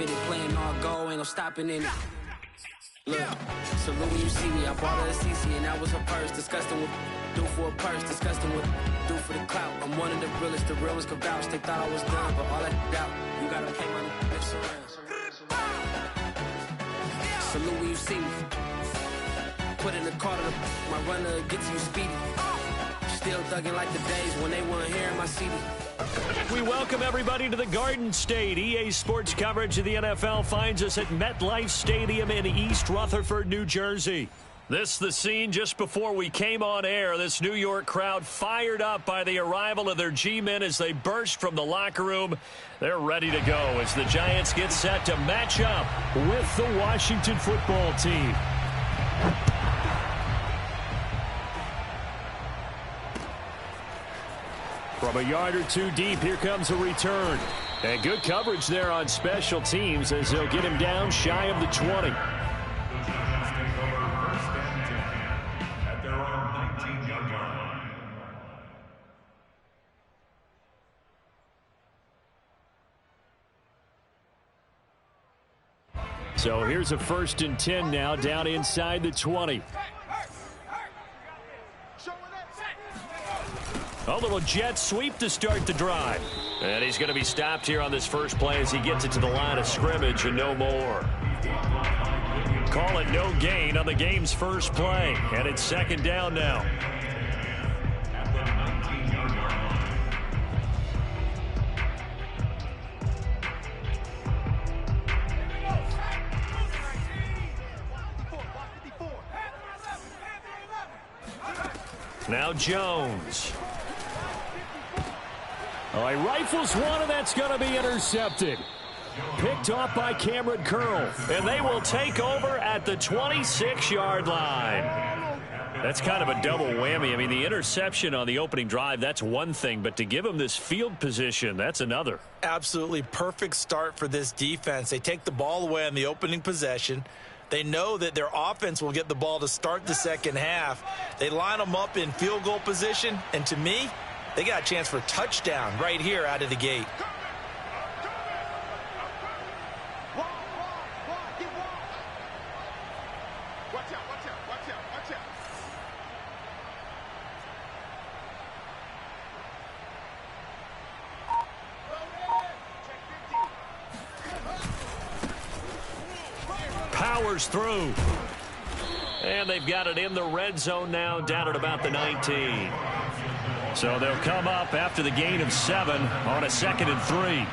fitted, playing all go, ain't no stopping in it. Look, salute when you see me. I bought her a CC and that was her purse. Disgusting with do for a purse. Disgusting with do for the clout. I'm one of the realest. The real ones could vouch. They thought I was done, but all that doubt. You gotta pay my next around. Salute when you see me. Put in the car to my runner gets you speedy. Still thugging like the days when they weren't hearing my CD. We welcome everybody to the Garden State. EA Sports coverage of the NFL finds us at MetLife Stadium in East Rutherford, New Jersey. This the scene just before we came on air. This New York crowd fired up by the arrival of their G-men as they burst from the locker room. They're ready to go as the Giants get set to match up with the Washington football team. From a yard or two deep, here comes a return. And good coverage there on special teams as they'll get him down shy of the 20. At their own 19-yard line. So here's a 1st and 10 now down inside the 20. A little jet sweep to start the drive. And he's going to be stopped here on this first play as he gets it to the line of scrimmage and no more. Call it no gain on the game's first play. And it's 2nd down now. Now Jones. Oh, he rifles one, and that's going to be intercepted. Picked off by Cameron Curl. And they will take over at the 26-yard line. That's kind of a double whammy. I mean, the interception on the opening drive, that's one thing. But to give him this field position, that's another. Absolutely perfect start for this defense. They take the ball away on the opening possession. They know that their offense will get the ball to start the second half. They line them up in field goal position. And to me, they got a chance for a touchdown right here out of the gate. Powers through. And they've got it in the red zone now, down at about the 19. So they'll come up after the gain of 7 on a 2nd and 3.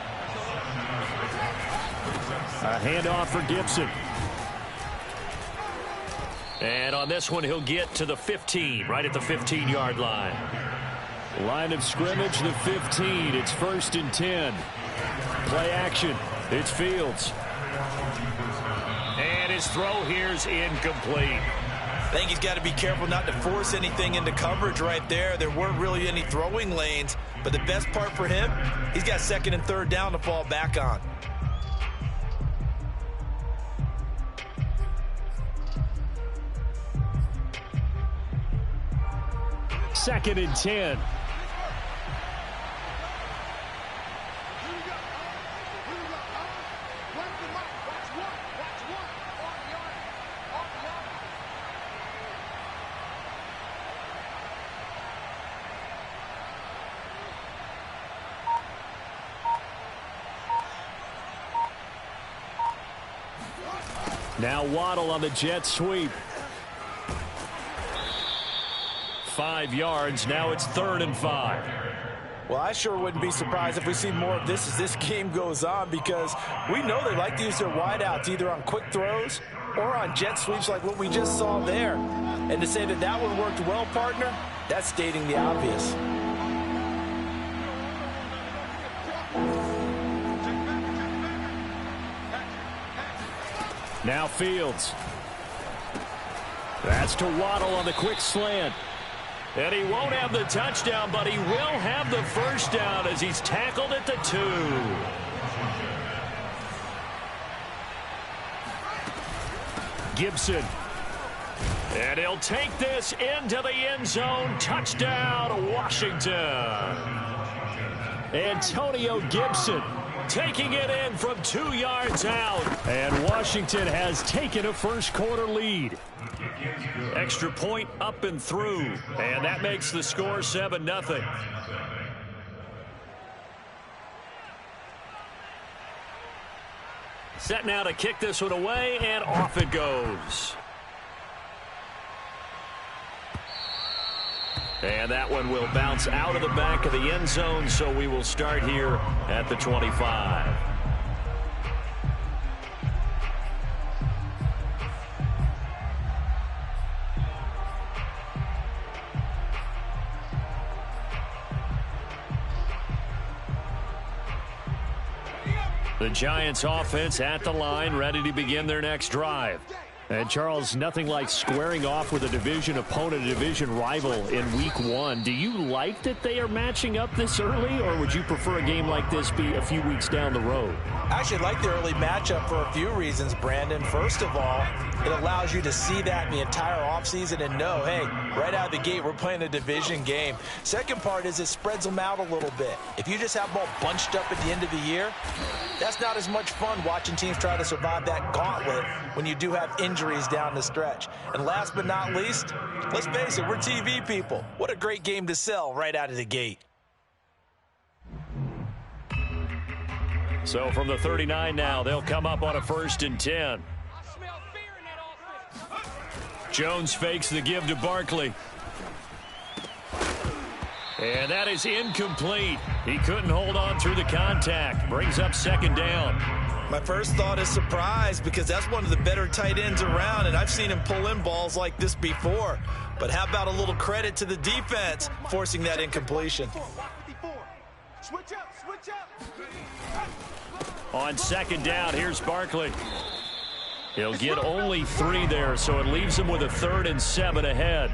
A handoff for Gibson. And on this one, he'll get to the 15, right at the 15-yard line. Line of scrimmage, the 15. It's 1st and 10. Play action. It's Fields. And his throw here's incomplete. I think he's got to be careful not to force anything into coverage right there. There weren't really any throwing lanes, but the best part for him, he's got 2nd and 3rd down to fall back on. Second and 10. Now Waddle on the jet sweep. 5 yards. Now it's 3rd and 5. Well, I sure wouldn't be surprised if we see more of this as this game goes on, because we know they like to use their wideouts either on quick throws or on jet sweeps like what we just saw there. And to say that that one worked well, partner, that's stating the obvious. Now Fields. That's to Waddle on the quick slant. And he won't have the touchdown, but he will have the first down as he's tackled at the 2. Gibson. And he'll take this into the end zone. Touchdown, Washington. Antonio Gibson taking it in from 2 yards out. And Washington has taken a first-quarter lead. Extra point up and through. And that makes the score 7-0. Set now to kick this one away, and off it goes. And that one will bounce out of the back of the end zone, so we will start here at the 25. The Giants offense at the line, ready to begin their next drive. And, Charles, nothing like squaring off with a division opponent, a division rival in Week 1. Do you like that they are matching up this early, or would you prefer a game like this be a few weeks down the road? I actually like the early matchup for a few reasons, Brandon. First of all, it allows you to see that in the entire offseason and know, hey, right out of the gate, we're playing a division game. Second part is it spreads them out a little bit. If you just have them all bunched up at the end of the year, that's not as much fun watching teams try to survive that gauntlet when you do have injuries down the stretch. And last but not least, let's face it, we're TV people. What a great game to sell right out of the gate. So from the 39 now, they'll come up on a 1st and 10. Jones fakes the give to Barkley. And that is incomplete. He couldn't hold on through the contact. Brings up 2nd down. My first thought is surprise, because that's one of the better tight ends around, and I've seen him pull in balls like this before. But how about a little credit to the defense forcing that incompletion? On 2nd down, here's Barkley. He'll get only 3 there, so it leaves him with a 3rd and 7 ahead.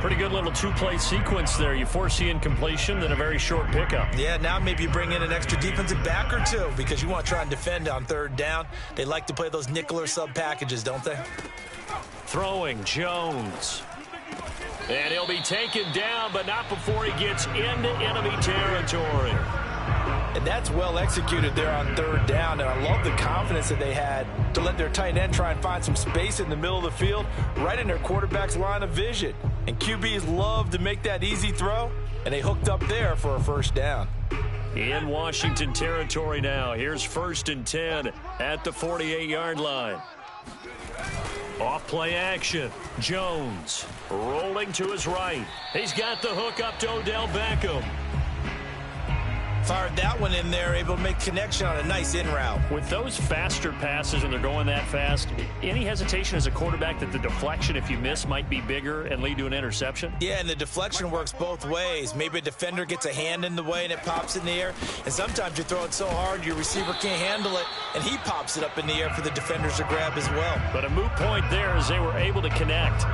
Pretty good little 2-play sequence there. You force the incompletion, then a very short pickup. Yeah, now maybe you bring in an extra defensive back or two because you want to try and defend on 3rd down. They like to play those nickel or sub packages, don't they? Throwing Jones. And he'll be taken down, but not before he gets into enemy territory. And that's well executed there on 3rd down. And I love the confidence that they had to let their tight end try and find some space in the middle of the field, right in their quarterback's line of vision. And QBs love to make that easy throw, and they hooked up there for a 1st down. In Washington territory now. Here's 1st and 10 at the 48-yard line. Off play action. Jones rolling to his right. He's got the hook up to Odell Beckham. Fired that one in there, able to make connection on a nice in route. With those faster passes and they're going that fast, any hesitation as a quarterback that the deflection, if you miss, might be bigger and lead to an interception? Yeah, and the deflection works both ways. Maybe a defender gets a hand in the way and it pops in the air. And sometimes you throw it so hard your receiver can't handle it, and he pops it up in the air for the defenders to grab as well. But a moot point there as they were able to connect.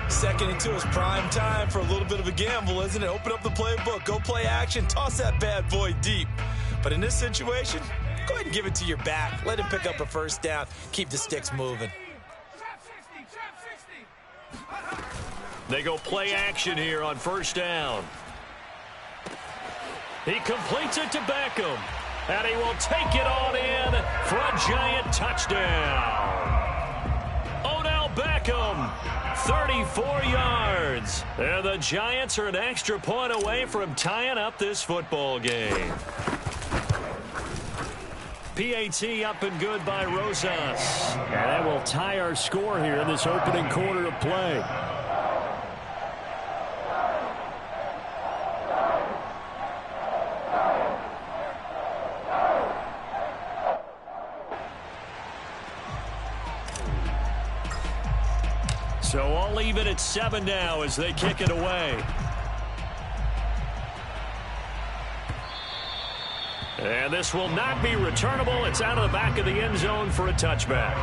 2nd and 2 is prime time for a little bit of a gamble, isn't it? Open up the playbook, go play action, toss that bad boy deep. But in this situation, go ahead and give it to your back. Let him pick up a 1st down. Keep the sticks moving. They go play action here on 1st down. He completes it to Beckham. And he will take it on in for a Giant touchdown. Odell Beckham, 34 yards. And the Giants are an extra point away from tying up this football game. PAT up and good by Rosas. And that will tie our score here in this opening quarter of play. So all even at 7 now as they kick it away. And this will not be returnable. It's out of the back of the end zone for a touchback.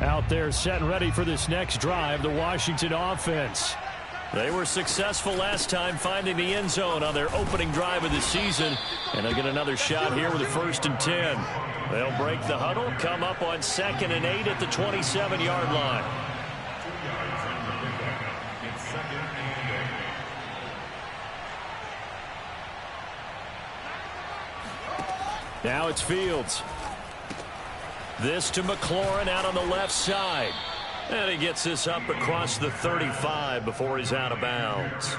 Out there set and ready for this next drive, the Washington offense. They were successful last time finding the end zone on their opening drive of the season, and they'll get another shot here with a 1st and 10. They'll break the huddle, come up on 2nd and 8 at the 27-yard line. Now it's Fields. This to McLaurin out on the left side. And he gets this up across the 35 before he's out of bounds.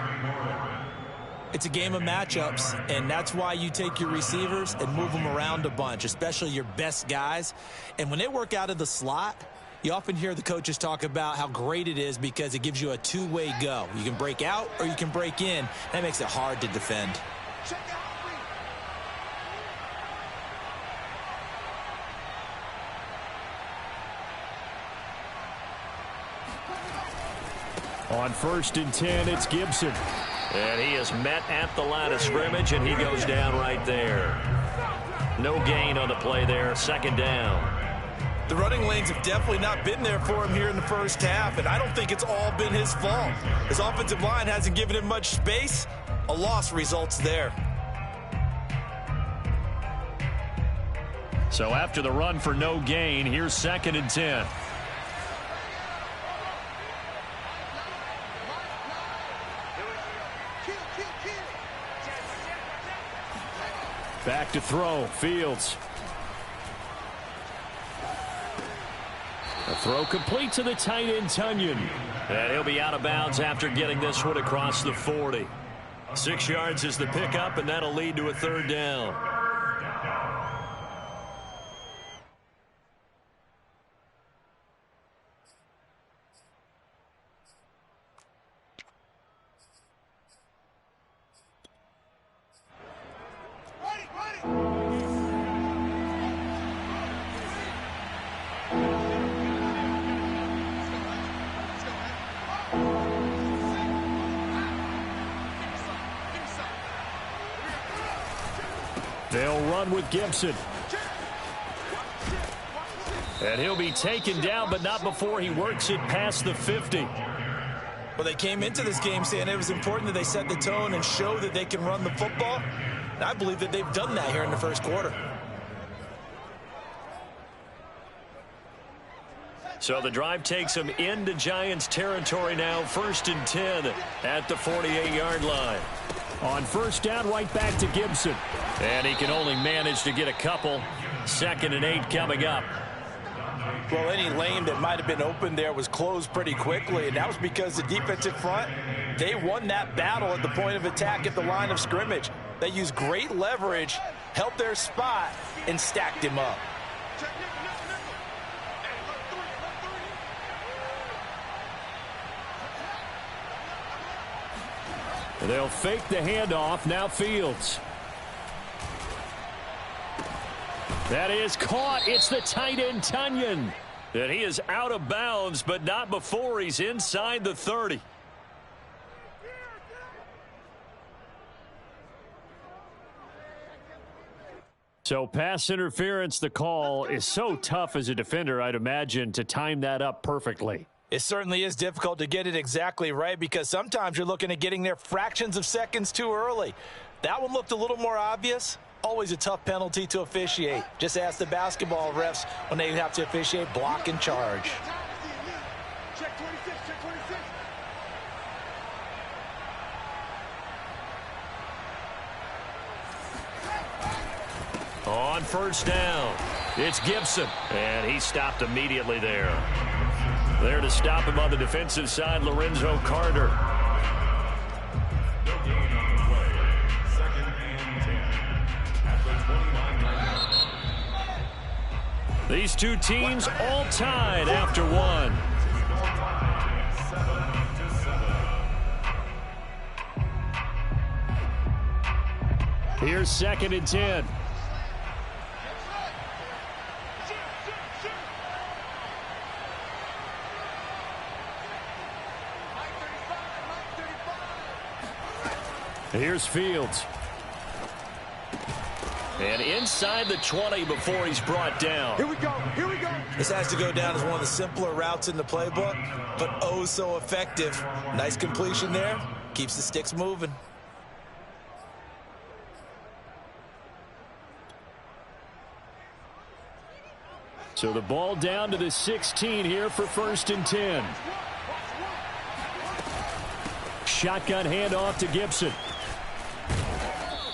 It's a game of matchups, and that's why you take your receivers and move them around a bunch, especially your best guys. And when they work out of the slot, you often hear the coaches talk about how great it is because it gives you a two-way go. You can break out or you can break in. That makes it hard to defend. On 1st and 10, it's Gibson. And he is met at the line of scrimmage, and he goes down right there. No gain on the play there, 2nd down. The running lanes have definitely not been there for him here in the first half, and I don't think it's all been his fault. His offensive line hasn't given him much space. A loss results there. So after the run for no gain, here's 2nd and 10. Back to throw, Fields. A throw complete to the tight end, Tonyan. And he'll be out of bounds after getting this one across the 40. 6 yards is the pickup, and that'll lead to a 3rd down. They'll run with Gibson. And he'll be taken down, but not before he works it past the 50. Well, they came into this game saying it was important that they set the tone and show that they can run the football. And I believe that they've done that here in the first quarter. So the drive takes them into Giants territory now, 1st and 10 at the 48-yard line. On 1st down, right back to Gibson. And he can only manage to get a couple. 2nd and 8 coming up. Well, any lane that might have been open there was closed pretty quickly, and that was because the defensive front, they won that battle at the point of attack at the line of scrimmage. They used great leverage, held their spot, and stacked him up. They'll fake the handoff. Now Fields. That is caught. It's the tight end, Tonyan. And he is out of bounds, but not before he's inside the 30. So pass interference, the call is so tough as a defender, I'd imagine, to time that up perfectly. It certainly is difficult to get it exactly right because sometimes you're looking at getting there fractions of seconds too early. That one looked a little more obvious. Always a tough penalty to officiate. Just ask the basketball refs when they have to officiate block and charge. Check 26, check 26. On 1st down, it's Gibson, and he stopped immediately there. There to stop him on the defensive side, Lorenzo Carter. No gain on the play. 2nd and 10 at the 29 yard line. These two teams all tied after one. Here's 2nd and 10. Here's Fields. And inside the 20 before he's brought down. Here we go. Here we go. This has to go down as one of the simpler routes in the playbook, but oh so effective. Nice completion there. Keeps the sticks moving. So the ball down to the 16 here for 1st and 10. Shotgun handoff to Gibson.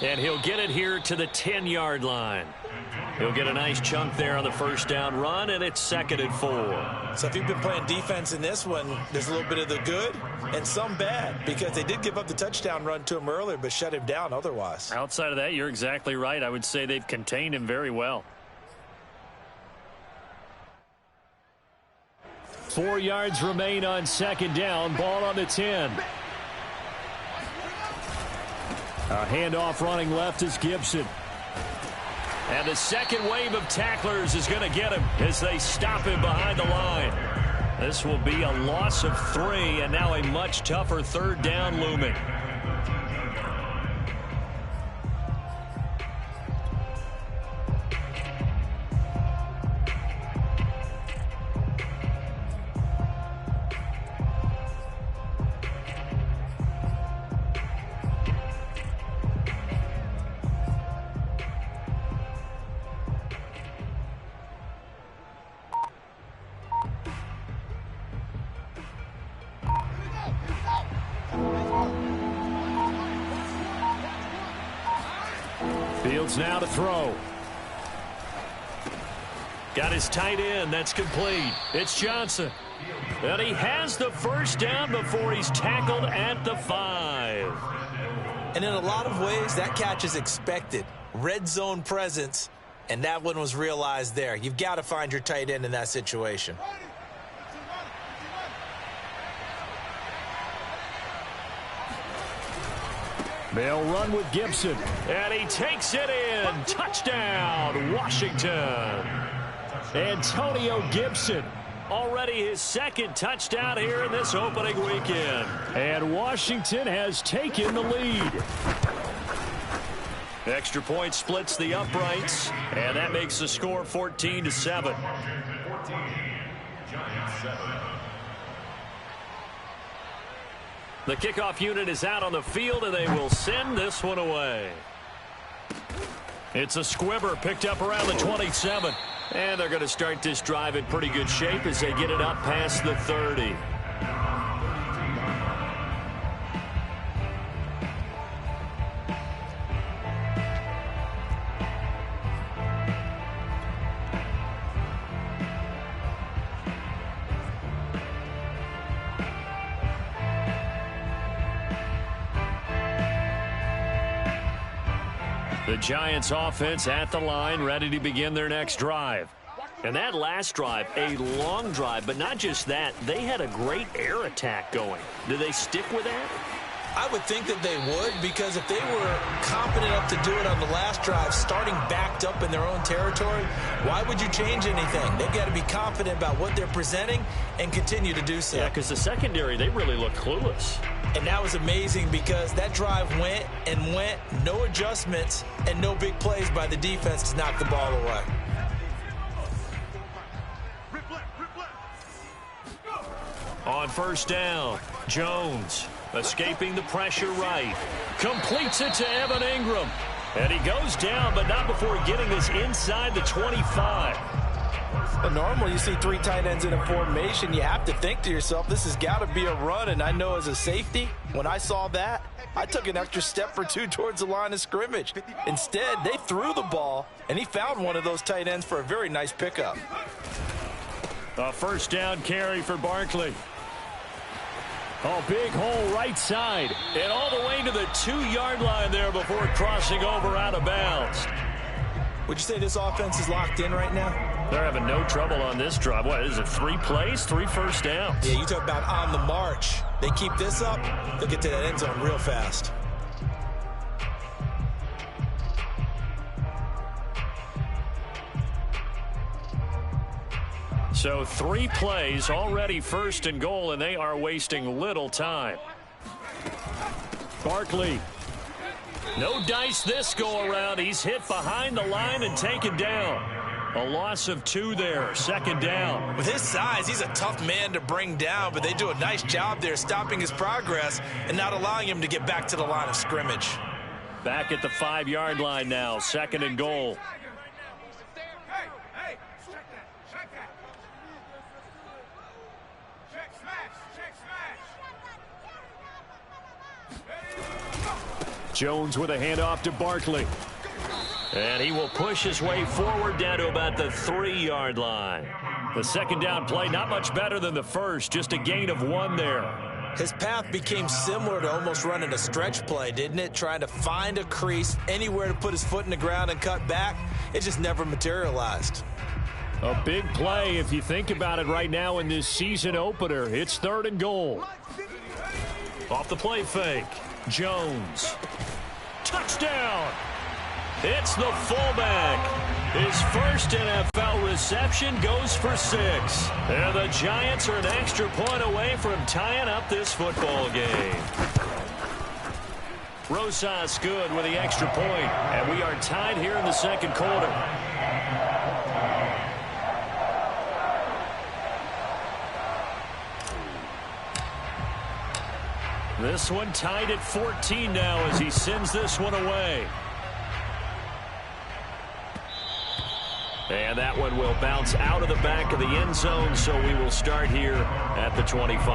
And he'll get it here to the 10-yard line. He'll get a nice chunk there on the 1st down run, and it's 2nd and 4. So if you've been playing defense in this one, there's a little bit of the good and some bad, because they did give up the touchdown run to him earlier, but shut him down otherwise. Outside of that, you're exactly right. I would say they've contained him very well. 4 yards remain on 2nd down. Ball on the 10. A handoff running left is Gibson. And the second wave of tacklers is going to get him as they stop him behind the line. This will be a loss of 3, and now a much tougher 3rd down looming. Fields now to throw. Got his tight end. That's complete. It's Johnson. And he has the 1st down before he's tackled at the 5. And in a lot of ways, that catch is expected. Red zone presence, and that one was realized there. You've got to find your tight end in that situation. They'll run with Gibson, and he takes it in. Touchdown, Washington. Antonio Gibson, already his 2nd touchdown here in this opening weekend. And Washington has taken the lead. Extra point splits the uprights, and that makes the score 14-7. 14, Giants 7. The kickoff unit is out on the field, and they will send this one away. It's a squibber picked up around the 27. And they're going to start this drive in pretty good shape as they get it up past the 30. The Giants offense at the line, ready to begin their next drive. And that last drive, a long drive, but not just that, they had a great air attack going. Do they stick with that? I would think that they would, because if they were confident enough to do it on the last drive, starting backed up in their own territory, why would you change anything? They've got to be confident about what they're presenting and continue to do so. Yeah, because the secondary, they really look clueless. And that was amazing because that drive went and went, no adjustments, and no big plays by the defense to knock the ball away. On 1st down, Jones escaping the pressure right. Completes it to Evan Ingram. And he goes down, but not before getting this inside the 25. Well, normally you see 3 tight ends in a formation. You have to think to yourself, this has got to be a run. And I know as a safety, when I saw that, I took an extra step or 2 towards the line of scrimmage. Instead, they threw the ball, and he found one of those tight ends for a very nice pickup. A 1st down carry for Barkley. Oh, big hole right side. And all the way to the 2-yard line there before crossing over out of bounds. Would you say this offense is locked in right now? They're having no trouble on this drive. What is it, 3 plays, 3 first downs? Yeah, you talk about on the march. They keep this up, they'll get to that end zone real fast. So 3 plays, already 1st and goal, and they are wasting little time. Barkley No dice this go-around. He's hit behind the line and taken down. A loss of 2 there, second down. With his size, he's a tough man to bring down, but they do a nice job there stopping his progress and not allowing him to get back to the line of scrimmage. Back at the 5-yard line now, second and goal. Jones with a handoff to Barkley. And he will push his way forward down to about the 3-yard line. The second down play, not much better than the first, just a gain of 1 there. His path became similar to almost running a stretch play, didn't it? Trying to find a crease, anywhere to put his foot in the ground and cut back. It just never materialized. A big play if you think about it right now in this season opener. It's 3rd and goal. Off the play fake. Jones. Touchdown! It's the fullback. His first NFL reception goes for 6. And the Giants are an extra point away from tying up this football game. Rosas good with the extra point. And we are tied here in the second quarter. This one tied at 14 now as he sends this one away. And that one will bounce out of the back of the end zone, so we will start here at the 25.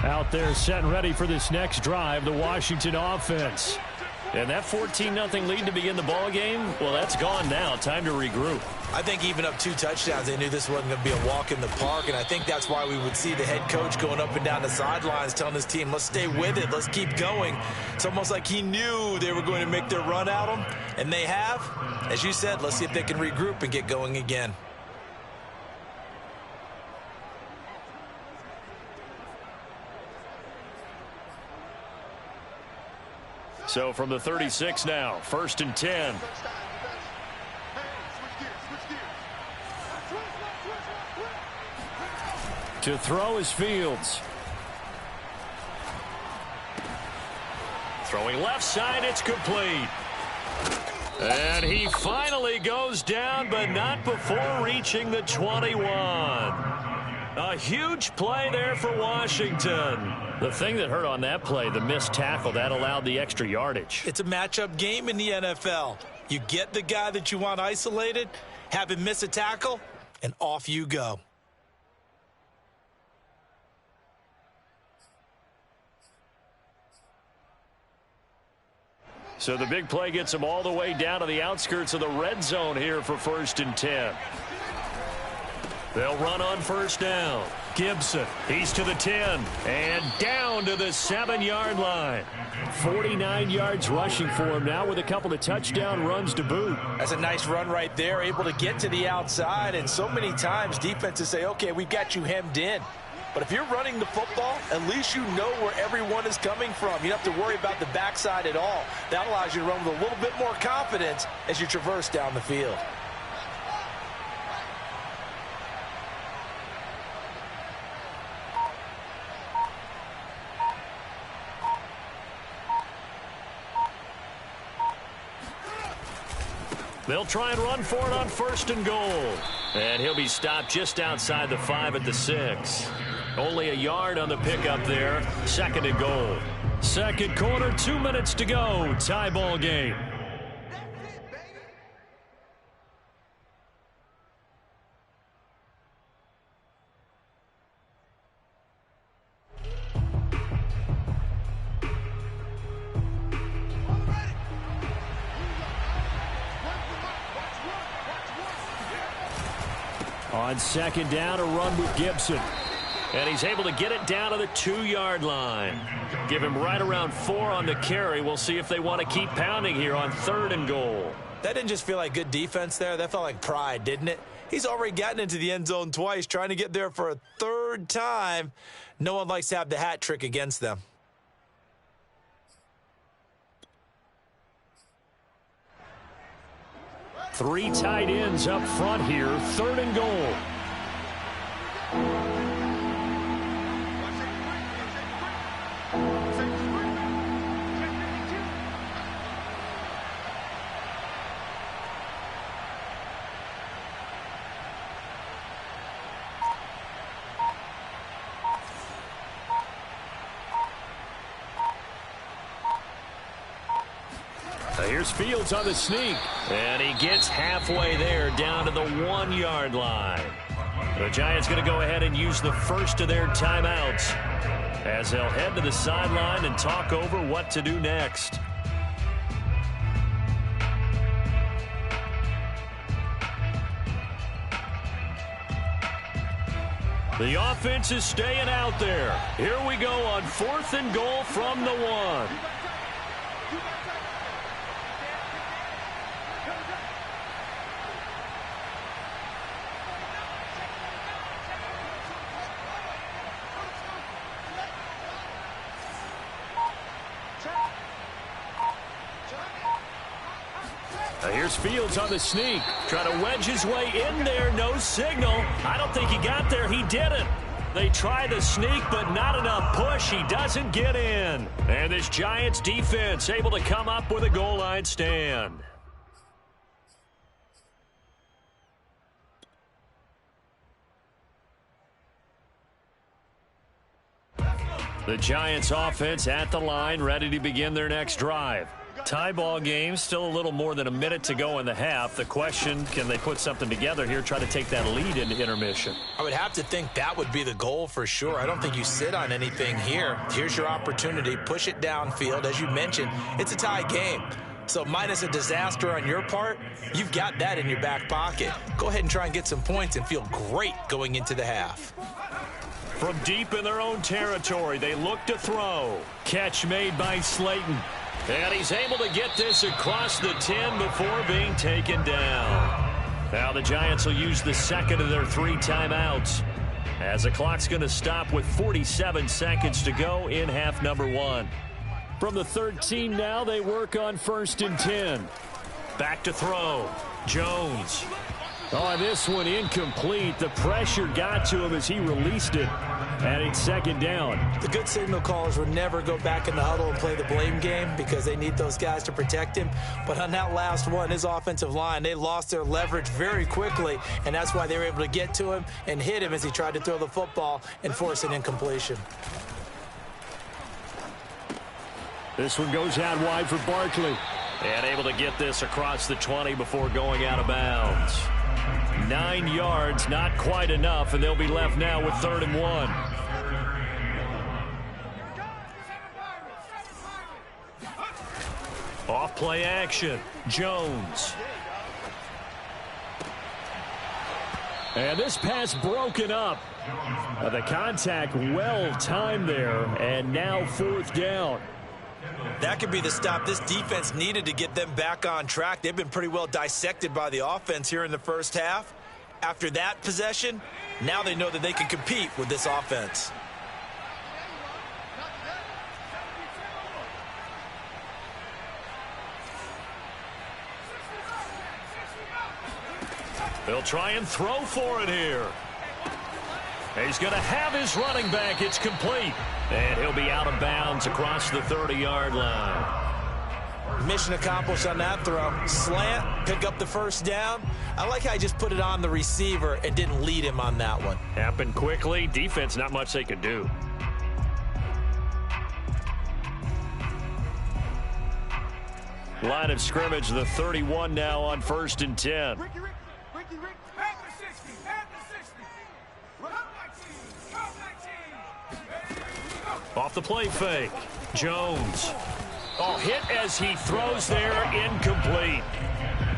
Out there set and ready for this next drive, the Washington offense. And that 14-0 lead to begin the ball game, well, that's gone now. Time to regroup. I think even up 2 touchdowns, they knew this wasn't going to be a walk in the park, and I think that's why we would see the head coach going up and down the sidelines telling his team, let's stay with it, let's keep going. It's almost like he knew they were going to make their run at him, and they have. As you said, let's see if they can regroup and get going again. So from the 36 now, 1st and 10. To throw is Fields. Throwing left side, it's complete. And he finally goes down, but not before reaching the 21. A huge play there for Washington. The thing that hurt on that play, the missed tackle, that allowed the extra yardage. It's a matchup game in the NFL. You get the guy that you want isolated, have him miss a tackle, and off you go. So the big play gets him all the way down to the outskirts of the red zone here for 1st and 10. They'll run on 1st down. Gibson, he's to the 10, and down to the 7-yard line. 49 yards rushing for him now with a couple of touchdown runs to boot. That's a nice run right there, able to get to the outside, and so many times defenses say, okay, we've got you hemmed in. But if you're running the football, at least you know where everyone is coming from. You don't have to worry about the backside at all. That allows you to run with a little bit more confidence as you traverse down the field. They'll try and run for it on 1st and goal. And he'll be stopped just outside the 5 at the 6. Only a yard on the pickup there. 2nd and goal. Second quarter, 2 minutes to go. Tie ball game. On 2nd down, a run with Gibson. And he's able to get it down to the 2-yard line. Give him right around 4 on the carry. We'll see if they want to keep pounding here on 3rd and goal. That didn't just feel like good defense there. That felt like pride, didn't it? He's already gotten into the end zone twice, trying to get there for a 3rd time. No one likes to have the hat trick against them. Three tight ends up front here. 3rd and goal. Here's Fields on the sneak, and he gets halfway there down to the 1-yard line. The Giants going to go ahead and use the first of their timeouts as they'll head to the sideline and talk over what to do next. The offense is staying out there. Here we go on 4th and goal from the 1. Here's Fields on the sneak. Trying to wedge his way in there. No signal. I don't think he got there. He didn't. They try the sneak, but not enough push. He doesn't get in. And this Giants defense able to come up with a goal line stand. The Giants offense at the line, ready to begin their next drive. Tie ball game, still a little more than a minute to go in the half. The question, can they put something together here, try to take that lead into intermission? I would have to think that would be the goal for sure. I don't think you sit on anything here. Here's your opportunity. Push it downfield. As you mentioned, it's a tie game. So minus a disaster on your part, you've got that in your back pocket. Go ahead and try and get some points and feel great going into the half. From deep in their own territory, they look to throw. Catch made by Slayton. And he's able to get this across the 10 before being taken down. Now the Giants will use the second of their 3 timeouts, as the clock's going to stop with 47 seconds to go in half number 1. From the 13 now, they work on 1st and 10. Back to throw. Jones. Oh, this one incomplete. The pressure got to him as he released it. And it's 2nd down. The good signal callers would never go back in the huddle and play the blame game because they need those guys to protect him. But on that last one, his offensive line, they lost their leverage very quickly, and that's why they were able to get to him and hit him as he tried to throw the football and force an incompletion. This one goes out wide for Barkley. And able to get this across the 20 before going out of bounds. 9 yards, not quite enough, and they'll be left now with 3rd and 1. Off play action. Jones. And this pass broken up. The contact well timed there, and now 4th down. That could be the stop this defense needed to get them back on track. They've been pretty well dissected by the offense here in the first half. After that possession, now they know that they can compete with this offense. They'll try and throw for it here. He's going to have his running back. It's complete. And he'll be out of bounds across the 30-yard line. Mission accomplished on that throw. Slant, pick up the 1st down. I like how I just put it on the receiver and didn't lead him on that one. Happened quickly. Defense, not much they could do. Line of scrimmage, the 31 now on 1st and 10. Off the play fake. Jones. Oh, hit as he throws there, incomplete.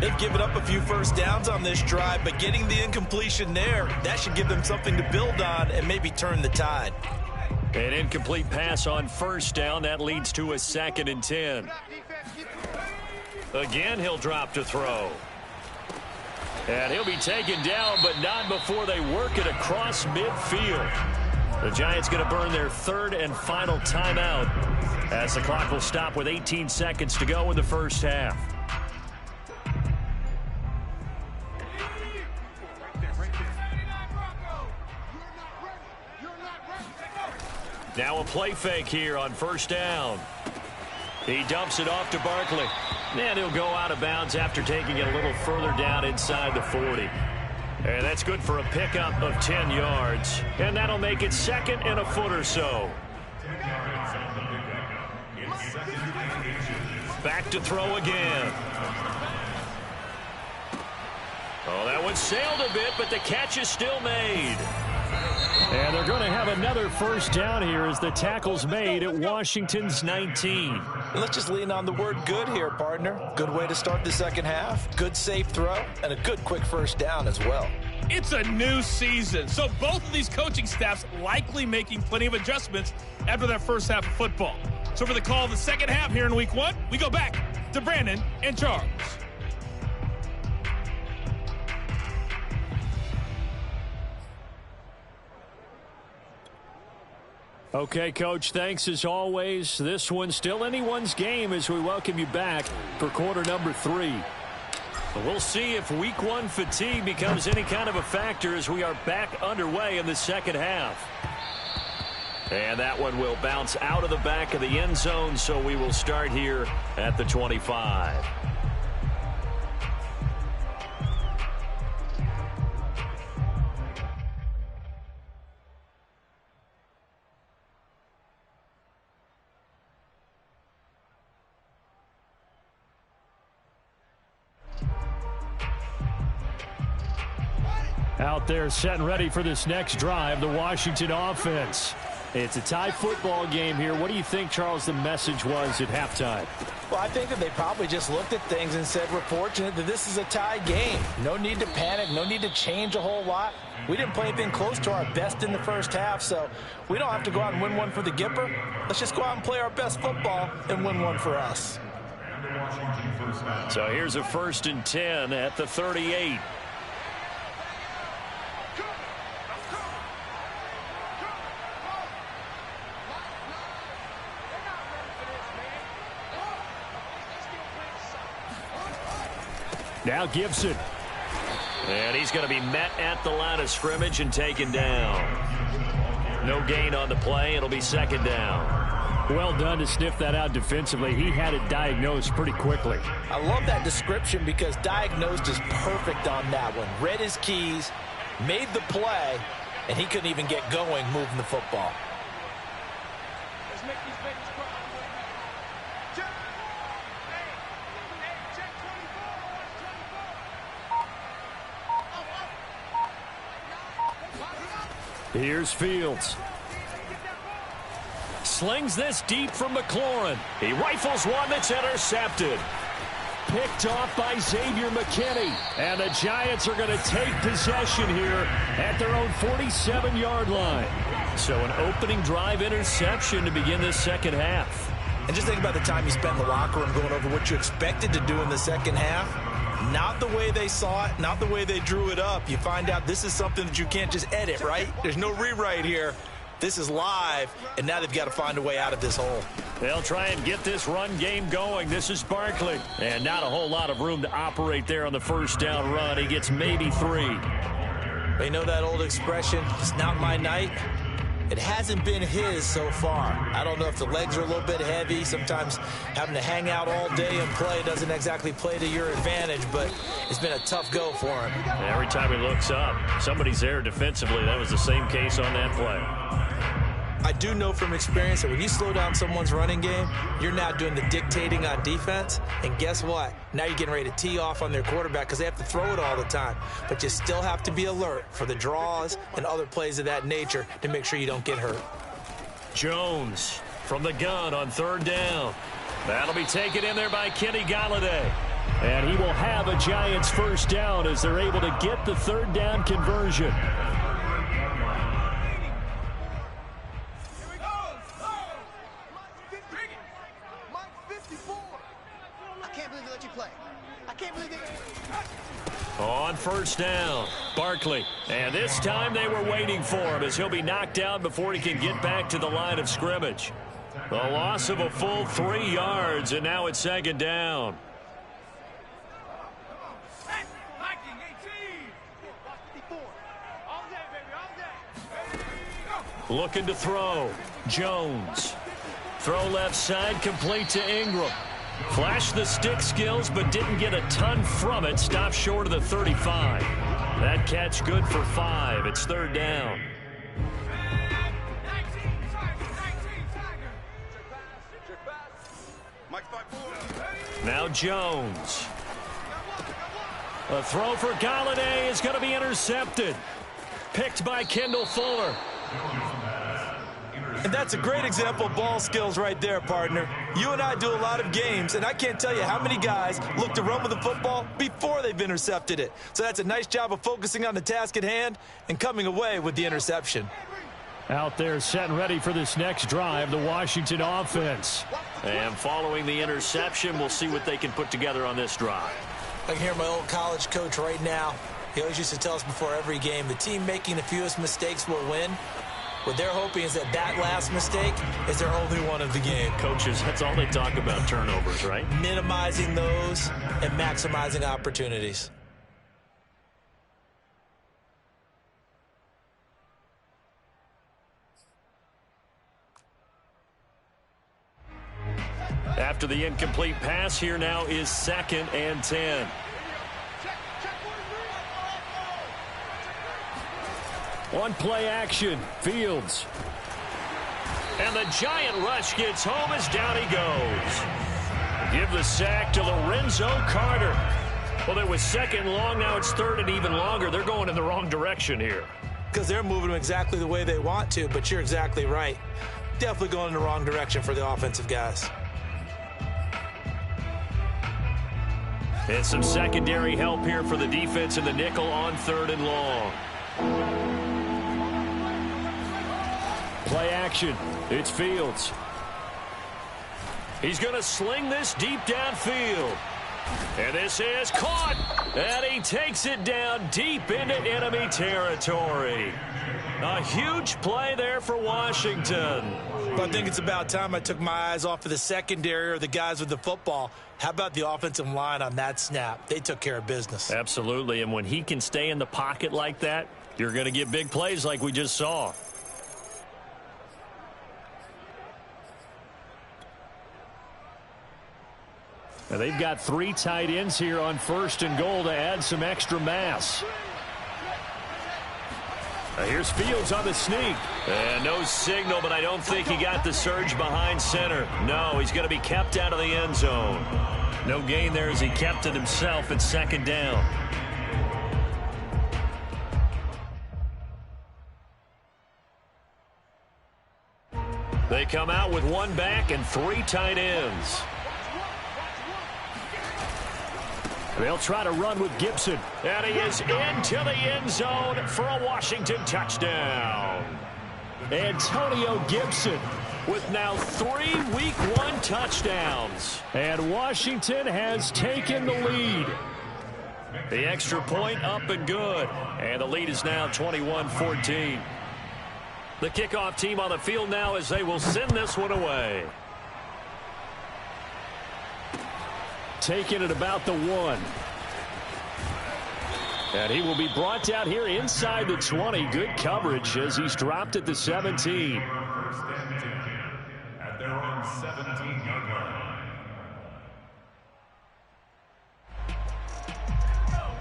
They've given up a few 1st downs on this drive, but getting the incompletion there, that should give them something to build on and maybe turn the tide. An incomplete pass on 1st down. That leads to a 2nd and 10. Again, he'll drop to throw. And he'll be taken down, but not before they work it across midfield. The Giants going to burn their 3rd and final timeout as the clock will stop with 18 seconds to go in the first half. Now a play fake here on first down. He dumps it off to Barkley. And he'll go out of bounds after taking it a little further down inside the 40. And that's good for a pickup of 10 yards. And that'll make it 2nd and a foot or so. Back to throw again. Oh, that one sailed a bit, but the catch is still made. And they're going to have another first down here as the tackle's made at Washington's 19. Let's just lean on the word good here, partner. Good way to start the second half. Good safe throw and a good quick first down as well. It's a new season, so both of these coaching staffs likely making plenty of adjustments after that first half of football. So for the call of the second half here in week 1, we go back to Brandon and Charles. Okay, Coach, thanks as always. This one's still anyone's game as we welcome you back for quarter number 3. We'll see if week 1 fatigue becomes any kind of a factor as we are back underway in the second half. And that one will bounce out of the back of the end zone, so we will start here at the 25. Out there set and ready for this next drive, the Washington offense. It's a tie football game here. What do you think, Charles, the message was at halftime? Well, I think that they probably just looked at things and said, we're fortunate that this is a tie game. No need to panic. No need to change a whole lot. We didn't play anything close to our best in the first half, so we don't have to go out and win one for the Gipper. Let's just go out and play our best football and win one for us. So here's a 1st and 10 at the 38. Now Gibson. And he's going to be met at the line of scrimmage and taken down. No gain on the play. It'll be 2nd down. Well done to sniff that out defensively. He had it diagnosed pretty quickly. I love that description because diagnosed is perfect on that one. Read his keys, made the play, and he couldn't even get going moving the football. Let's make these babies cry. Check. Check 24. Here's Fields. Slings this deep from McLaurin. He rifles one that's intercepted. Picked off by Xavier McKinney. And the Giants are going to take possession here at their own 47-yard line. So an opening drive interception to begin this second half. And just think about the time you spent in the locker room going over what you expected to do in the second half. Not the way they saw it, not the way they drew it up. You find out this is something that you can't just edit, right? There's no rewrite here. This is live, and now they've got to find a way out of this hole. They'll try and get this run game going. This is Barkley. And not a whole lot of room to operate there on the first down run. He gets maybe 3. They know that old expression, it's not my night. It hasn't been his so far. I don't know if the legs are a little bit heavy. Sometimes having to hang out all day and play doesn't exactly play to your advantage, but it's been a tough go for him. Every time he looks up, somebody's there defensively. That was the same case on that play. I do know from experience that when you slow down someone's running game, you're now doing the dictating on defense. And guess what? Now you're getting ready to tee off on their quarterback because they have to throw it all the time. But you still have to be alert for the draws and other plays of that nature to make sure you don't get hurt. Jones from the gun on 3rd down. That'll be taken in there by Kenny Golladay. And he will have a Giants first down as they're able to get the 3rd down conversion. On 1st down, Barkley. And this time they were waiting for him as he'll be knocked down before he can get back to the line of scrimmage. The loss of a full 3 yards, and now it's 2nd down. Looking to throw. Jones. Throw left side, complete to Ingram. Flashed the stick skills, but didn't get a ton from it. Stopped short of the 35. That catch good for 5. It's third down. Now Jones. A throw for Galladay is going to be intercepted. Picked by Kendall Fuller. And that's a great example of ball skills right there, partner. You and I do a lot of games, and I can't tell you how many guys look to run with the football before they've intercepted it. So that's a nice job of focusing on the task at hand and coming away with the interception. Out there set and ready for this next drive, the Washington offense. And following the interception, we'll see what they can put together on this drive. I can hear my old college coach right now. He always used to tell us before every game, the team making the fewest mistakes will win. What they're hoping is that last mistake is their only one of the game. Coaches, that's all they talk about, turnovers, right? Minimizing those and maximizing opportunities. After the incomplete pass, here now is 2nd and 10. One play action, Fields. And the giant rush gets home as down he goes. Give the sack to Lorenzo Carter. Well, it was 2nd long, now it's 3rd and even longer. They're going in the wrong direction here. Because they're moving them exactly the way they want to, but you're exactly right. Definitely going in the wrong direction for the offensive guys. And some secondary help here for the defense in the nickel on 3rd and long. Play action. It's Fields. He's going to sling this deep downfield. And this is caught. And he takes it down deep into enemy territory. A huge play there for Washington. But I think it's about time I took my eyes off of the secondary or the guys with the football. How about the offensive line on that snap? They took care of business. Absolutely. And when he can stay in the pocket like that, you're going to get big plays like we just saw. Now they've got 3 tight ends here on 1st and goal to add some extra mass. Now here's Fields on the sneak. And no signal, but I don't think he got the surge behind center. No, he's going to be kept out of the end zone. No gain there as he kept it himself at 2nd down. They come out with 1 back and 3 tight ends. They'll try to run with Gibson. And he is into the end zone for a Washington touchdown. Antonio Gibson with now 3 Week 1 touchdowns. And Washington has taken the lead. The extra point up and good. And the lead is now 21-14. The kickoff team on the field now as they will send this one away. Taking it about the 1. And he will be brought down here inside the 20. Good coverage as he's dropped at the 17. At their own 17-yard line.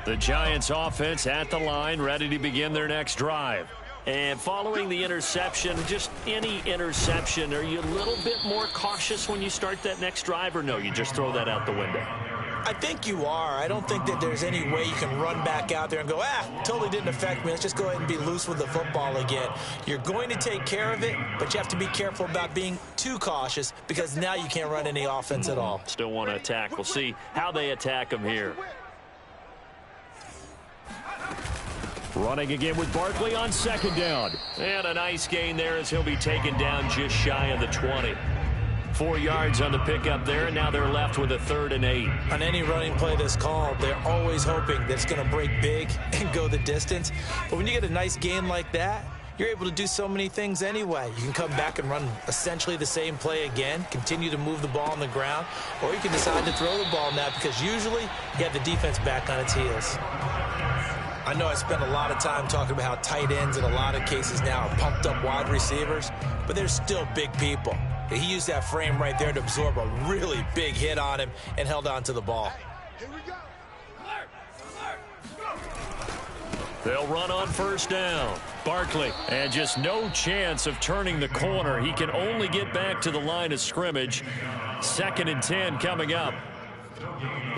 The Giants offense at the line, ready to begin their next drive. And following the interception, just any interception, are you a little bit more cautious when you start that next drive, or no, you just throw that out the window? I think you are. I don't think that there's any way you can run back out there and go, totally didn't affect me. Let's just go ahead and be loose with the football again. You're going to take care of it, but you have to be careful about being too cautious because now you can't run any offense at all. Still want to attack. We'll see how they attack them here. Running again with Barkley on 2nd down. And a nice gain there as he'll be taken down just shy of the 20. 4 yards on the pickup there, and now they're left with a 3rd and 8. On any running play that's called, they're always hoping that it's going to break big and go the distance. But when you get a nice gain like that, you're able to do so many things anyway. You can come back and run essentially the same play again, continue to move the ball on the ground, or you can decide to throw the ball now because usually you have the defense back on its heels. I know I spend a lot of time talking about how tight ends in a lot of cases now are pumped up wide receivers, but they're still big people. He used that frame right there to absorb a really big hit on him and held on to the ball. They'll run on first down. Barkley, and just no chance of turning the corner. He can only get back to the line of scrimmage. 2nd and 10 coming up.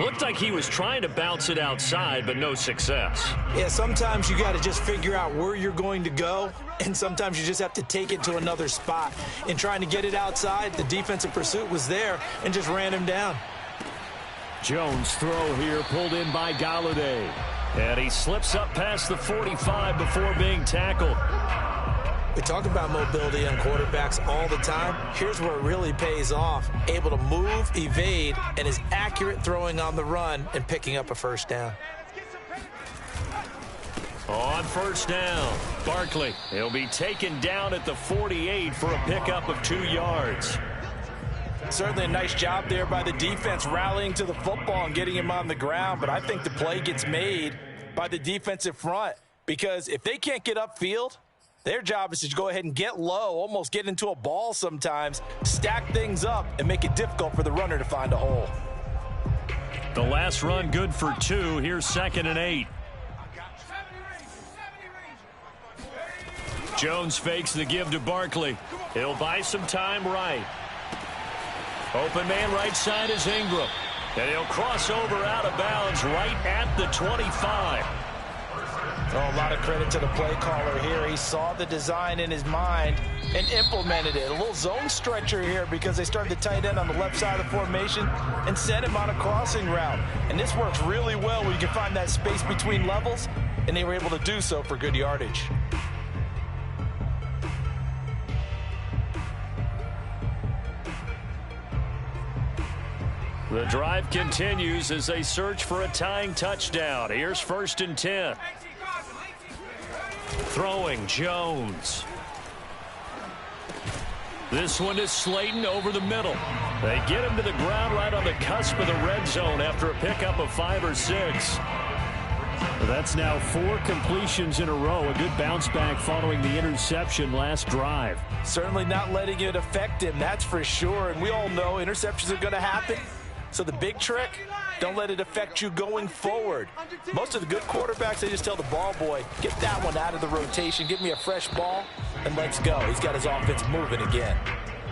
Looked like he was trying to bounce it outside, but no success. Yeah, sometimes you got to just figure out where you're going to go, and sometimes you just have to take it to another spot. In trying to get it outside, the defensive pursuit was there and just ran him down. Jones' throw here pulled in by Golladay. And he slips up past the 45 before being tackled. We talk about mobility on quarterbacks all the time. Here's where it really pays off. Able to move, evade, and is accurate throwing on the run and picking up a first down. On first down, Barkley. He'll be taken down at the 48 for a pickup of 2 yards. Certainly a nice job there by the defense rallying to the football and getting him on the ground, but I think the play gets made by the defensive front because if they can't get upfield, their job is to go ahead and get low, almost get into a ball sometimes, stack things up, and make it difficult for the runner to find a hole. The last run good for 2. Here's 2nd and 8. Jones fakes the give to Barkley. He'll buy some time right. Open man right side is Ingram. And he'll cross over out of bounds right at the 25. Oh, a lot of credit to the play caller here. He saw the design in his mind and implemented it. A little zone stretcher here because they started the tight end on the left side of the formation and sent him on a crossing route. And this works really well where you can find that space between levels, and they were able to do so for good yardage. The drive continues as they search for a tying touchdown. Here's 1st and 10. Throwing Jones. This one is Slayton over the middle. They get him to the ground right on the cusp of the red zone after a pickup of 5 or 6. That's now 4 completions in a row. A good bounce back following the interception last drive. Certainly not letting it affect him, that's for sure. And we all know interceptions are going to happen. So the big trick, don't let it affect you going forward. Most of the good quarterbacks, they just tell the ball boy, get that one out of the rotation, give me a fresh ball, and let's go. He's got his offense moving again.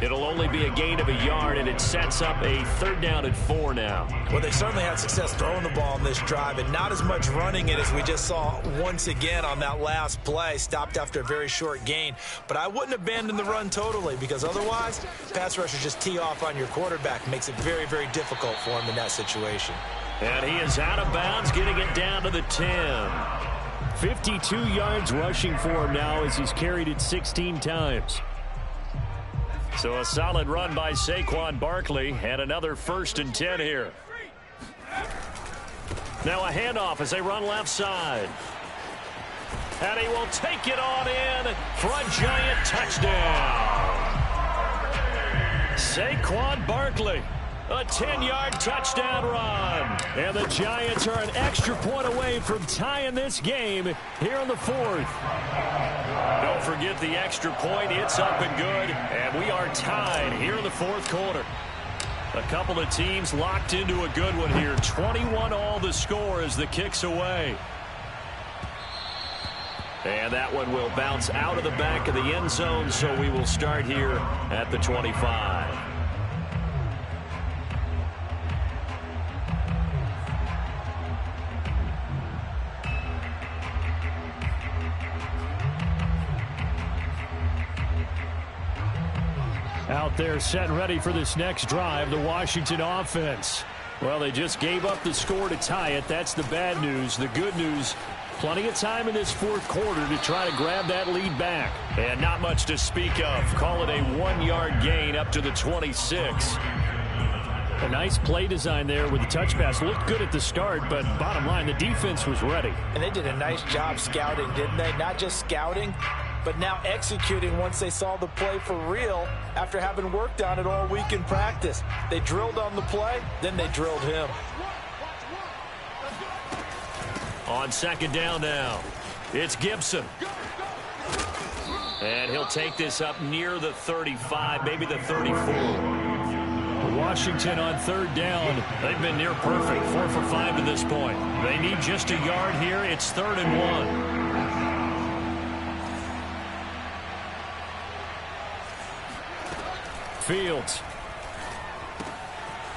It'll only be a gain of a yard, and it sets up a 3rd down and 4 now. Well, they certainly had success throwing the ball in this drive, and not as much running it as we just saw once again on that last play. Stopped after a very short gain. But I wouldn't abandon the run totally because otherwise, pass rushers just tee off on your quarterback. Makes it very, very difficult for him in that situation. And he is out of bounds, getting it down to the 10. 52 yards rushing for him now as he's carried it 16 times. So a solid run by Saquon Barkley and another 1st and 10 here. Now a handoff as they run left side. And he will take it on in for a giant touchdown. Saquon Barkley, a 10-yard touchdown run. And the Giants are an extra point away from tying this game here in the 4th. Don't forget the extra point. It's up and good. And we are tied here in the 4th quarter. A couple of teams locked into a good one here. 21 all the score as the kick's away. And that one will bounce out of the back of the end zone, so we will start here at the 25. Out there set and ready for this next drive, the Washington offense. Well, they just gave up the score to tie it. That's the bad news. The good news, plenty of time in this 4th quarter to try to grab that lead back. And not much to speak of. Call it a 1-yard gain up to the 26. A nice play design there with the touch pass. Looked good at the start, but bottom line, the defense was ready. And they did a nice job scouting, didn't they? Not just scouting, but now executing once they saw the play for real after having worked on it all week in practice. They drilled on the play, then they drilled him. On second down now, it's Gibson. And he'll take this up near the 35, maybe the 34. Washington on third down. They've been near perfect, 4 for 5 to this point. They need just a yard here. It's 3rd and 1. Fields.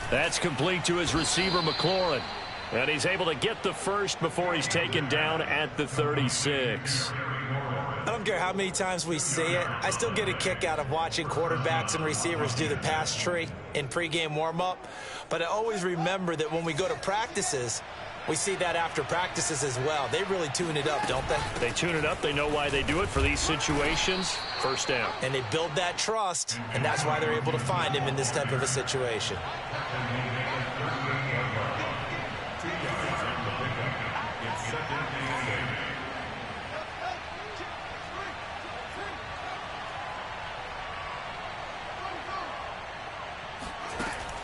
That's complete to his receiver, McLaurin. And he's able to get the first before he's taken down at the 36. I don't care how many times we see it. I still get a kick out of watching quarterbacks and receivers do the pass tree in pregame warm-up. But I always remember that when we go to practices, we see that after practices as well. They really tune it up, don't they? They tune it up. They know why they do it for these situations. First down. And they build that trust, and that's why they're able to find him in this type of a situation.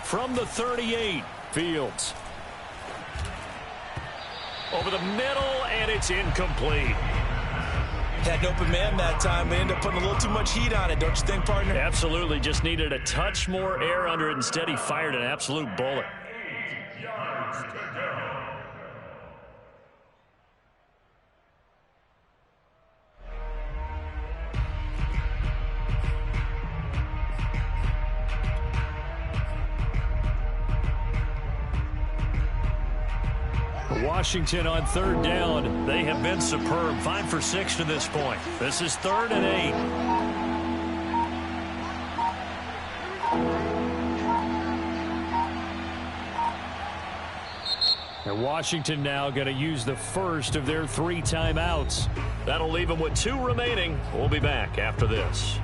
From the 38, Fields. Over the middle, and it's incomplete. Had an open man that time. We ended up putting a little too much heat on it, don't you think, partner? Absolutely. Just needed a touch more air under it. Instead, he fired an absolute bullet. Washington on third down. They have been superb. 5 for 6 to this point. This is 3rd and 8. And Washington now going to use the first of their 3 timeouts. That'll leave them with 2 remaining. We'll be back after this.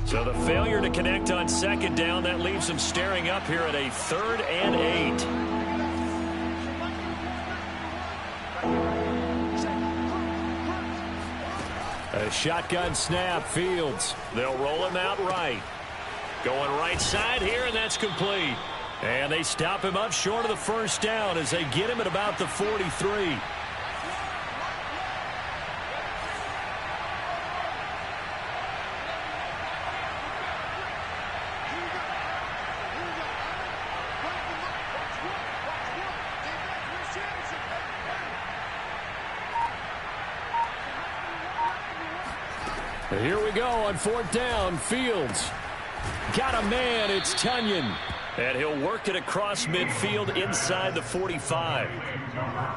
So the failure to connect on second down, that leaves them staring up here at a 3rd and 8. A shotgun snap, Fields. They'll roll him out right. Going right side here, and that's complete. And they stop him up short of the first down as they get him at about the 43. Here we go on 4th down. Fields got a man. It's Tunyon. And he'll work it across midfield inside the 45.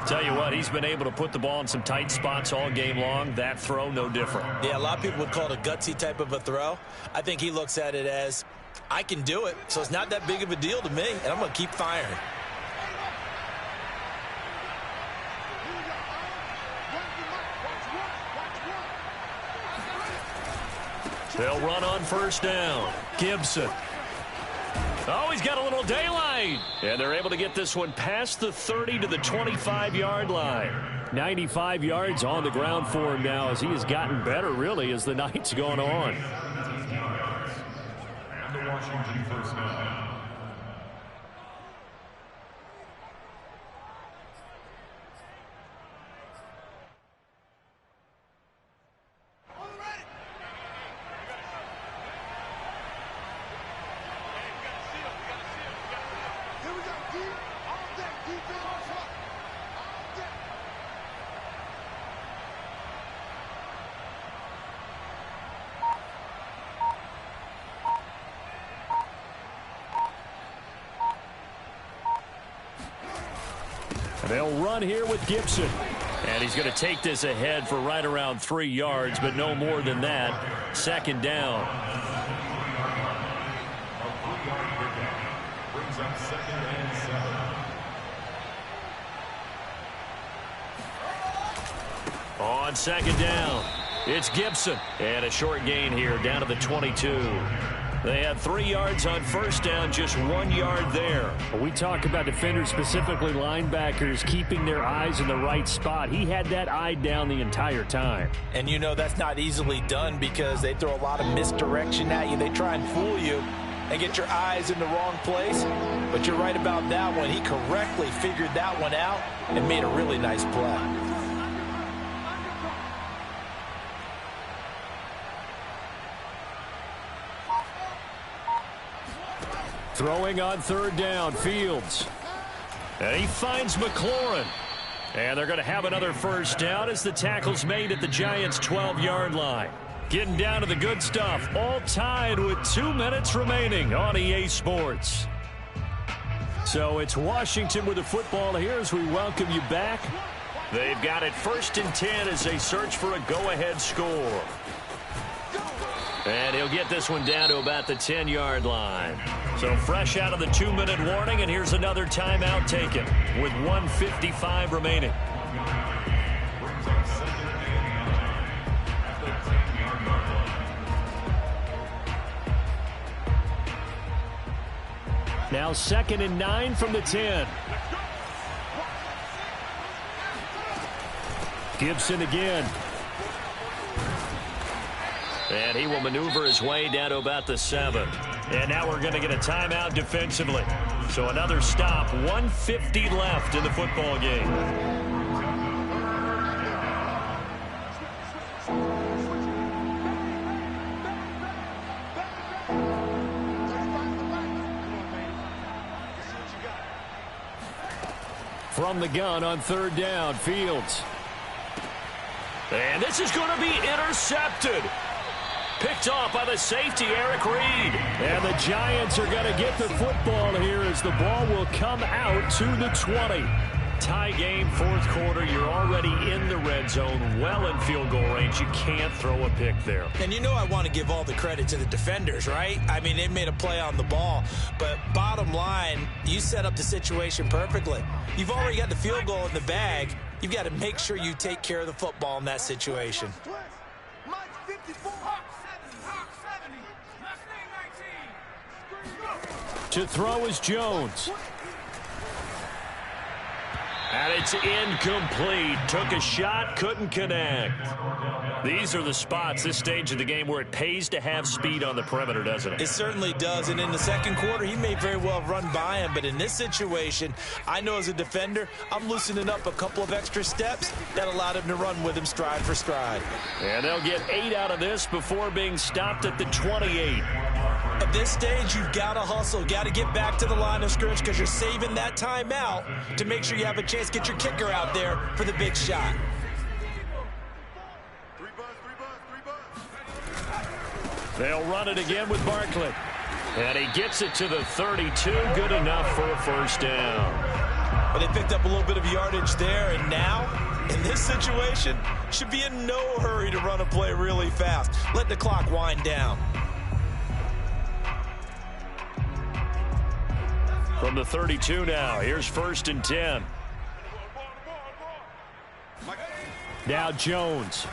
Tell you what, he's been able to put the ball in some tight spots all game long. That throw, no different. Yeah, a lot of people would call it a gutsy type of a throw. I think he looks at it as, I can do it, so it's not that big of a deal to me, and I'm going to keep firing. They'll run on first down. Gibson. Oh, he's got a little daylight. And they're able to get this one past the 30 to the 25-yard line. 95 yards on the ground for him now as he has gotten better, really, as the night's gone on. And the Washington first down. They'll run here with Gibson. And he's going to take this ahead for right around 3 yards, but no more than that. Second down. Brings up 2nd and 7. On second down, it's Gibson. And a short gain here down to the 22. They had 3 yards on first down, just 1 yard there. We talk about defenders, specifically linebackers, keeping their eyes in the right spot. He had that eye down the entire time. And you know that's not easily done because they throw a lot of misdirection at you. They try and fool you and get your eyes in the wrong place. But you're right about that one. He correctly figured that one out and made a really nice play. Throwing on third down, Fields. And he finds McLaurin. And they're going to have another first down as the tackle's made at the Giants' 12-yard line. Getting down to the good stuff. All tied with 2 minutes remaining on EA Sports. So it's Washington with the football here as we welcome you back. They've got it 1st and 10 as they search for a go-ahead score. And he'll get this one down to about the 10-yard line. So fresh out of the 2-minute warning, and here's another timeout taken with 1:55 remaining. Now 2nd and 9 from the 10. Gibson again. And he will maneuver his way down to about the 7. And now we're going to get a timeout defensively. So another stop. 1:50 left in the football game. From the gun on 3rd down, Fields. And this is going to be intercepted. Picked off by the safety, Eric Reed. And the Giants are going to get the football here as the ball will come out to the 20. Tie game, 4th quarter. You're already in the red zone, well in field goal range. You can't throw a pick there. And you know I want to give all the credit to the defenders, right? I mean, they made a play on the ball. But bottom line, you set up the situation perfectly. You've already got the field goal in the bag. You've got to make sure you take care of the football in that situation. To throw is Jones. And it's incomplete. Took a shot, couldn't connect. These are the spots, this stage of the game, where it pays to have speed on the perimeter, doesn't it? It certainly does. And in the 2nd quarter, he may very well run by him. But in this situation, I know as a defender, I'm loosening up a couple of extra steps that allowed him to run with him stride for stride. And they'll get 8 out of this before being stopped at the 28. At this stage, you've got to hustle. Got to get back to the line of scrimmage because you're saving that timeout to make sure you have a chance to get your kicker out there for the big shot. They'll run it again with Barkley. And he gets it to the 32. Good enough for a first down. But they picked up a little bit of yardage there, and now, in this situation, should be in no hurry to run a play really fast. Let the clock wind down. From the 32 now, here's 1st and 10. Now Jones.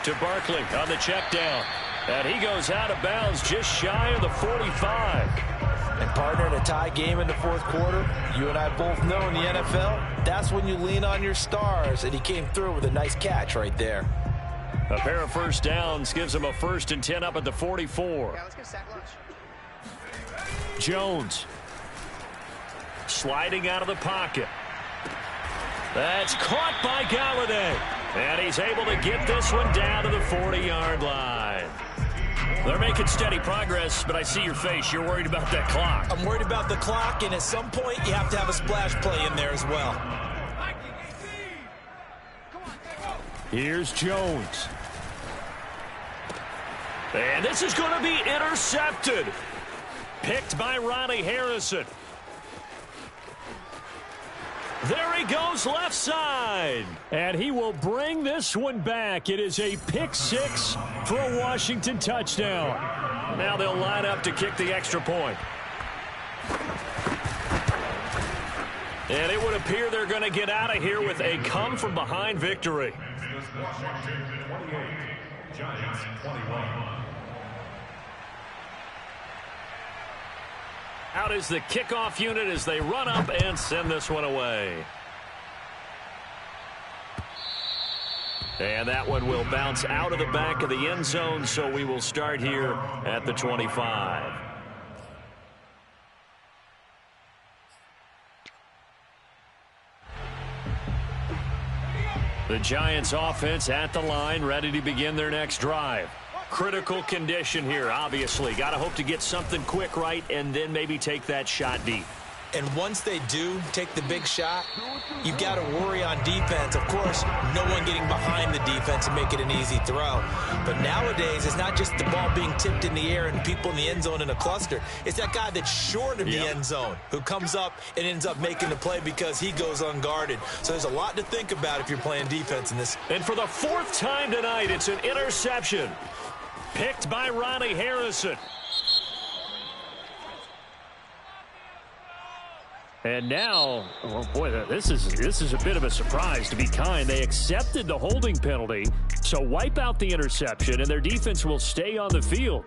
To Barkley on the check down. And he goes out of bounds just shy of the 45. And partner, in a tie game in the 4th quarter, you and I both know in the NFL, that's when you lean on your stars. And he came through with a nice catch right there. A pair of first downs gives him a 1st and 10 up at the 44. Yeah, let's get sack lunch. Jones. Sliding out of the pocket. That's caught by Galladay. And he's able to get this one down to the 40-yard line. They're making steady progress, but I see your face. You're worried about that clock. I'm worried about the clock, and at some point, you have to have a splash play in there as well. Here's Jones. And this is going to be intercepted. Picked by Ronnie Harrison. There he goes left side. And he will bring this one back. It is a pick 6 for a Washington touchdown. Now they'll line up to kick the extra point. And it would appear they're going to get out of here with a come-from-behind victory. Giants 21. Out is the kickoff unit as they run up and send this one away. And that one will bounce out of the back of the end zone, so we will start here at the 25. The Giants offense at the line, ready to begin their next drive. Critical condition here, obviously. Got to hope to get something quick right and then maybe take that shot deep. And once they do take the big shot, you've got to worry on defense. Of course, no one getting behind the defense and make it an easy throw. But nowadays, it's not just the ball being tipped in the air and people in the end zone in a cluster. It's that guy that's short of the end zone who comes up and ends up making the play because he goes unguarded. So there's a lot to think about if you're playing defense in this. And for the fourth time tonight, it's an interception. Picked by Ronnie Harrison. And now, oh boy, this is a bit of a surprise, to be kind. They accepted the holding penalty, so wipe out the interception, and their defense will stay on the field.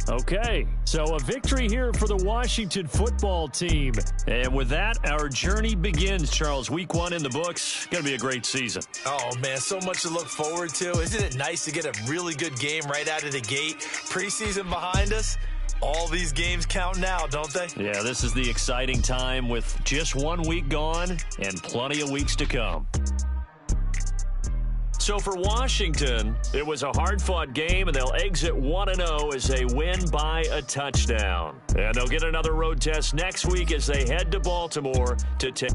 Okay, so a victory here for the Washington football team. And with that, our journey begins, Charles. Week 1 in the books. Going to be a great season. Oh, man, so much to look forward to. Isn't it nice to get a really good game right out of the gate? Preseason behind us. All these games count now, don't they? Yeah, this is the exciting time with just 1 week gone and plenty of weeks to come. So for Washington, it was a hard-fought game, and they'll exit 1-0 as they win by a touchdown. And they'll get another road test next week as they head to Baltimore to take...